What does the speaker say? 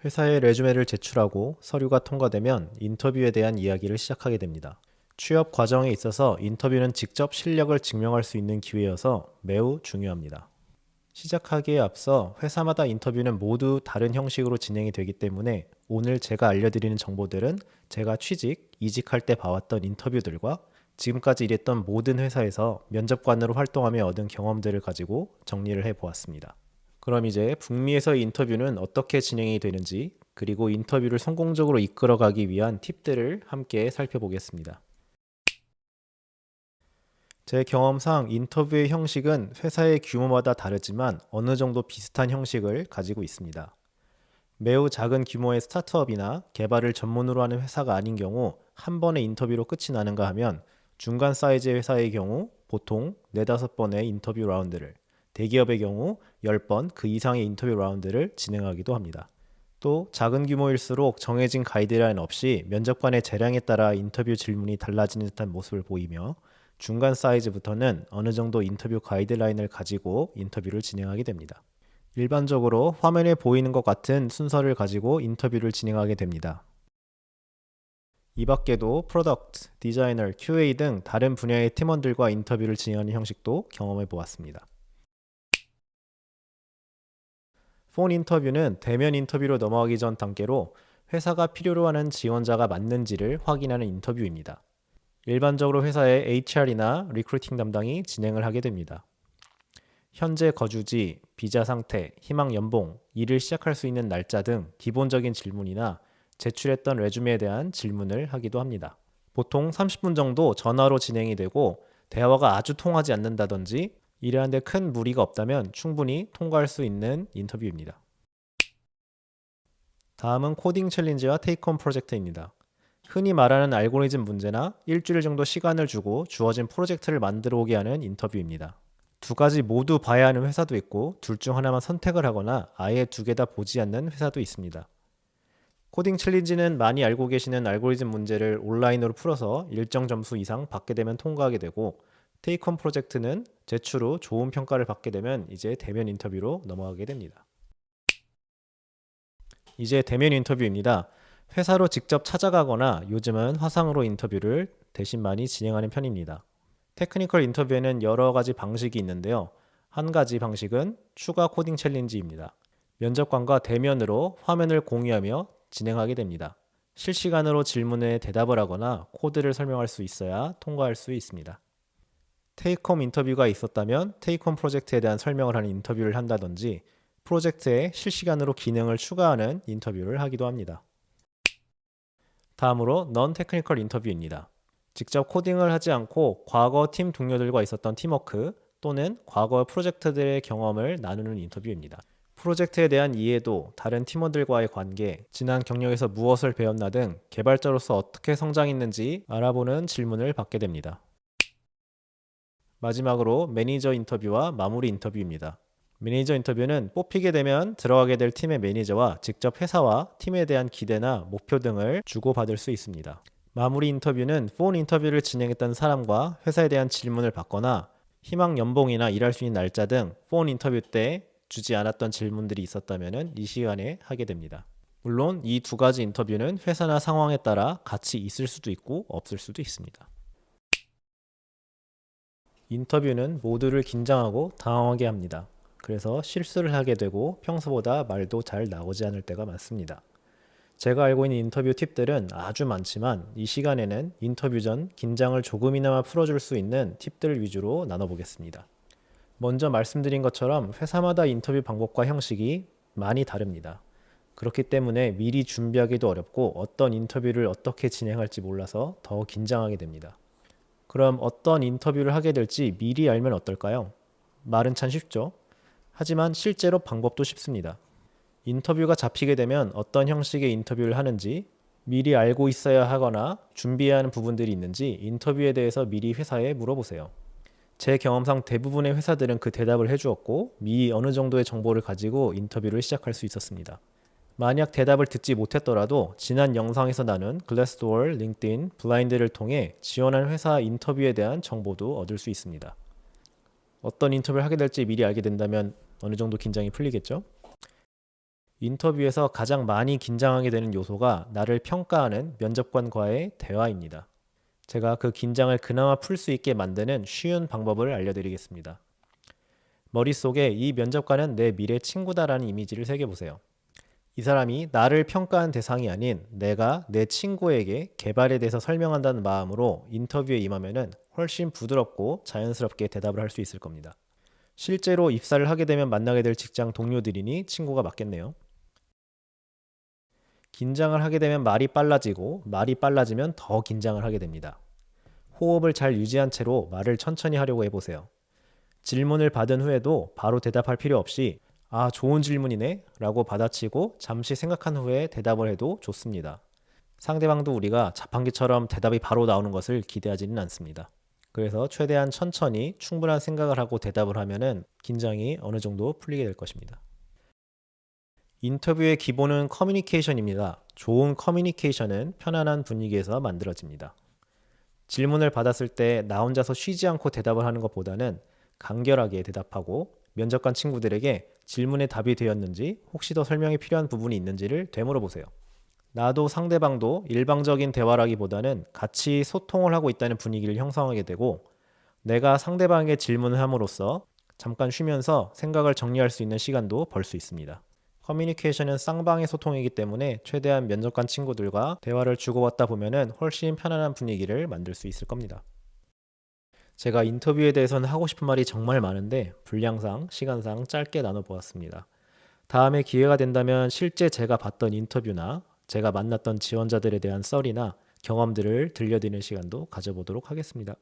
회사에 레주메를 제출하고 서류가 통과되면 인터뷰에 대한 이야기를 시작하게 됩니다. 취업 과정에 있어서 인터뷰는 직접 실력을 증명할 수 있는 기회여서 매우 중요합니다. 시작하기에 앞서 회사마다 인터뷰는 모두 다른 형식으로 진행이 되기 때문에 오늘 제가 알려드리는 정보들은 제가 이직할 때 봐왔던 인터뷰들과 지금까지 일했던 모든 회사에서 면접관으로 활동하며 얻은 경험들을 가지고 정리를 해 보았습니다. 그럼 이제 북미에서의 인터뷰는 어떻게 진행이 되는지, 그리고 인터뷰를 성공적으로 이끌어가기 위한 팁들을 함께 살펴보겠습니다. 제 경험상 인터뷰의 형식은 회사의 규모마다 다르지만 어느 정도 비슷한 형식을 가지고 있습니다. 매우 작은 규모의 스타트업이나 개발을 전문으로 하는 회사가 아닌 경우 한 번의 인터뷰로 끝이 나는가 하면, 중간 사이즈의 회사의 경우 보통 4~5번의 인터뷰 라운드를, 대기업의 경우 10번 그 이상의 인터뷰 라운드를 진행하기도 합니다. 또 작은 규모일수록 정해진 가이드라인 없이 면접관의 재량에 따라 인터뷰 질문이 달라지는 듯한 모습을 보이며, 중간 사이즈부터는 어느 정도 인터뷰 가이드라인을 가지고 인터뷰를 진행하게 됩니다. 일반적으로 화면에 보이는 것 같은 순서를 가지고 인터뷰를 진행하게 됩니다. 이 밖에도 프로덕트, 디자이너, QA 등 다른 분야의 팀원들과 인터뷰를 진행하는 형식도 경험해 보았습니다. 폰 인터뷰는 대면 인터뷰로 넘어가기 전 단계로 회사가 필요로 하는 지원자가 맞는지를 확인하는 인터뷰입니다. 일반적으로 회사의 HR이나 리크루팅 담당이 진행을 하게 됩니다. 현재 거주지, 비자 상태, 희망 연봉, 일을 시작할 수 있는 날짜 등 기본적인 질문이나 제출했던 레주메에 대한 질문을 하기도 합니다. 보통 30분 정도 전화로 진행이 되고, 대화가 아주 통하지 않는다든지 일하는데 큰 무리가 없다면 충분히 통과할 수 있는 인터뷰입니다. 다음은 코딩 챌린지와 테이크홈 프로젝트입니다. 흔히 말하는 알고리즘 문제나 일주일 정도 시간을 주고 주어진 프로젝트를 만들어 오게 하는 인터뷰입니다. 두 가지 모두 봐야 하는 회사도 있고, 둘 중 하나만 선택을 하거나 아예 두 개 다 보지 않는 회사도 있습니다. 코딩 챌린지는 많이 알고 계시는 알고리즘 문제를 온라인으로 풀어서 일정 점수 이상 받게 되면 통과하게 되고, 테이크홈 프로젝트는 제출 후 좋은 평가를 받게 되면 이제 대면 인터뷰로 넘어가게 됩니다. 이제 대면 인터뷰입니다. 회사로 직접 찾아가거나 요즘은 화상으로 인터뷰를 대신 많이 진행하는 편입니다. 테크니컬 인터뷰에는 여러 가지 방식이 있는데요. 한 가지 방식은 추가 코딩 챌린지입니다. 면접관과 대면으로 화면을 공유하며 진행하게 됩니다. 실시간으로 질문에 대답을 하거나 코드를 설명할 수 있어야 통과할 수 있습니다. 테이크홈 인터뷰가 있었다면 테이크홈 프로젝트에 대한 설명을 하는 인터뷰를 한다든지, 프로젝트에 실시간으로 기능을 추가하는 인터뷰를 하기도 합니다. 다음으로 넌 테크니컬 인터뷰입니다. 직접 코딩을 하지 않고 과거 팀 동료들과 있었던 팀워크 또는 과거 프로젝트들의 경험을 나누는 인터뷰입니다. 프로젝트에 대한 이해도, 다른 팀원들과의 관계, 지난 경력에서 무엇을 배웠나 등 개발자로서 어떻게 성장했는지 알아보는 질문을 받게 됩니다. 마지막으로 매니저 인터뷰와 마무리 인터뷰입니다. 매니저 인터뷰는 뽑히게 되면 들어가게 될 팀의 매니저와 직접 회사와 팀에 대한 기대나 목표 등을 주고받을 수 있습니다. 마무리 인터뷰는 폰 인터뷰를 진행했던 사람과 회사에 대한 질문을 받거나 희망 연봉이나 일할 수 있는 날짜 등 폰 인터뷰 때 주지 않았던 질문들이 있었다면 이 시간에 하게 됩니다. 물론 이 두 가지 인터뷰는 회사나 상황에 따라 같이 있을 수도 있고 없을 수도 있습니다. 인터뷰는 모두를 긴장하고 당황하게 합니다. 그래서 실수를 하게 되고 평소보다 말도 잘 나오지 않을 때가 많습니다. 제가 알고 있는 인터뷰 팁들은 아주 많지만 이 시간에는 인터뷰 전 긴장을 조금이나마 풀어줄 수 있는 팁들 위주로 나눠보겠습니다. 먼저 말씀드린 것처럼 회사마다 인터뷰 방법과 형식이 많이 다릅니다. 그렇기 때문에 미리 준비하기도 어렵고 어떤 인터뷰를 어떻게 진행할지 몰라서 더 긴장하게 됩니다. 그럼 어떤 인터뷰를 하게 될지 미리 알면 어떨까요? 말은 참 쉽죠? 하지만 실제로 방법도 쉽습니다. 인터뷰가 잡히게 되면 어떤 형식의 인터뷰를 하는지 미리 알고 있어야 하거나 준비해야 하는 부분들이 있는지 인터뷰에 대해서 미리 회사에 물어보세요. 제 경험상 대부분의 회사들은 그 대답을 해주었고 미리 어느 정도의 정보를 가지고 인터뷰를 시작할 수 있었습니다. 만약 대답을 듣지 못했더라도 지난 영상에서 나눈 글래스도어, 링크드인, 블라인드를 통해 지원하는 회사 인터뷰에 대한 정보도 얻을 수 있습니다. 어떤 인터뷰를 하게 될지 미리 알게 된다면 어느 정도 긴장이 풀리겠죠? 인터뷰에서 가장 많이 긴장하게 되는 요소가 나를 평가하는 면접관과의 대화입니다. 제가 그 긴장을 그나마 풀 수 있게 만드는 쉬운 방법을 알려드리겠습니다. 머릿속에 이 면접관은 내 미래 친구다라는 이미지를 새겨보세요. 이 사람이 나를 평가한 대상이 아닌 내가 내 친구에게 개발에 대해서 설명한다는 마음으로 인터뷰에 임하면은 훨씬 부드럽고 자연스럽게 대답을 할 수 있을 겁니다. 실제로 입사를 하게 되면 만나게 될 직장 동료들이니 친구가 맞겠네요. 긴장을 하게 되면 말이 빨라지고 말이 빨라지면 더 긴장을 하게 됩니다. 호흡을 잘 유지한 채로 말을 천천히 하려고 해보세요. 질문을 받은 후에도 바로 대답할 필요 없이 아, 좋은 질문이네 라고 받아치고 잠시 생각한 후에 대답을 해도 좋습니다. 상대방도 우리가 자판기처럼 대답이 바로 나오는 것을 기대하지는 않습니다. 그래서 최대한 천천히 충분한 생각을 하고 대답을 하면은 긴장이 어느 정도 풀리게 될 것입니다. 인터뷰의 기본은 커뮤니케이션입니다. 좋은 커뮤니케이션은 편안한 분위기에서 만들어집니다. 질문을 받았을 때 나 혼자서 쉬지 않고 대답을 하는 것보다는 간결하게 대답하고 면접관 친구들에게 질문에 답이 되었는지 혹시 더 설명이 필요한 부분이 있는지를 되물어 보세요. 나도 상대방도 일방적인 대화라기보다는 같이 소통을 하고 있다는 분위기를 형성하게 되고 내가 상대방에게 질문을 함으로써 잠깐 쉬면서 생각을 정리할 수 있는 시간도 벌 수 있습니다. 커뮤니케이션은 쌍방의 소통이기 때문에 최대한 면접관 친구들과 대화를 주고받다 보면은 훨씬 편안한 분위기를 만들 수 있을 겁니다. 제가 인터뷰에 대해서는 하고 싶은 말이 정말 많은데 분량상, 시간상 짧게 나눠보았습니다. 다음에 기회가 된다면 실제 제가 봤던 인터뷰나 제가 만났던 지원자들에 대한 썰이나 경험들을 들려드리는 시간도 가져보도록 하겠습니다.